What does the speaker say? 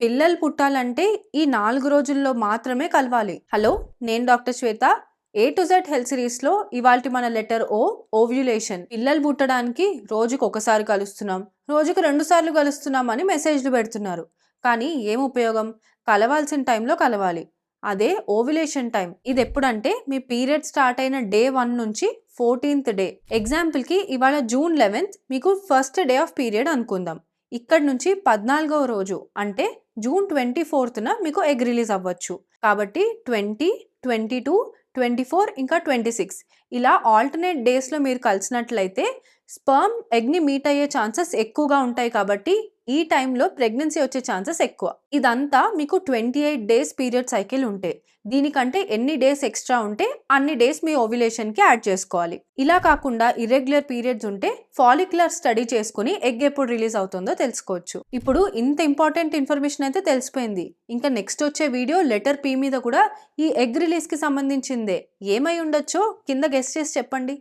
పిల్లలు పుట్టాలంటే ఈ 4 రోజుల్లో మాత్రమే కలవాలి. హలో! నేను doctor Shweta. A to Z health సిరీస్‌లో ఇవాల్టి మన లెటర్ ఓ ఓవ్యులేషన్. పిల్లలు పుట్టడానికి రోజుకొకసారి కలుస్తున్నాం, రోజుకు 2 సార్లు కలుస్తున్నాం అని మెసేజ్‌లు పెడుతున్నారు. కానీ ఏం ఉపయోగం? కలవాల్సిన టైంలో కలవాలి. అదే ఓవ్యులేషన్ టైం. ఇదెప్పుడంటే మీ పీరియడ్ స్టార్ట్ అయిన డే 1 నుంచి 14థ్ డే. ఎగ్జాంపుల్‌కి ఇవాళ జూన్ 11థ్ మీకు ఫస్ట్ డే ఆఫ్ పీరియడ్ అనుకుందాం. ఇక్కడి నుంచి 14వ రోజు అంటే జూన్ 24న మీకు ఎగ్ రిలీజ్ అవ్వచ్చు. కాబట్టి 20, 22, 24 ఇంకా 26 ఇలా ఆల్టర్నేట్ డేస్‌లో మీరు కలిసినట్లయితే స్పెర్మ్ ఎగ్‌ని మీట్ అయ్యే ఛాన్సెస్ ఎక్కువగా ఉంటాయి కాబట్టి ఈ టైంలో ప్రెగ్నెన్సీ వచ్చే ఛాన్సెస్ ఎక్కువ. ఇదంతా మీకు 28 డేస్ పీరియడ్ సైకిల్ ఉంటే. దీనికంటే ఎన్ని డేస్ ఎక్స్ట్రా ఉంటే అన్ని డేస్ మీ ఓవ్యులేషన్‌కి యాడ్ చేసుకోవాలి. ఇలా కాకుండా ఇర్రెగ్యులర్ పీరియడ్స్ ఉంటే ఫాలిక్యులర్ స్టడీ చేసుకుని ఎగ్ ఎప్పుడు రిలీజ్ అవుతుందో తెలుసుకోవచ్చు. ఇప్పుడు ఇంత ఇంపార్టెంట్ ఇన్ఫర్మేషన్ అయితే తెలిసిపోయింది. ఇంకా నెక్స్ట్ వచ్చే వీడియో లెటర్ పి మీద కూడా ఈ ఎగ్ రిలీజ్‌కి సంబంధించిందే. ఏమై ఉండొచ్చో కింద గెస్ చేసి చెప్పండి.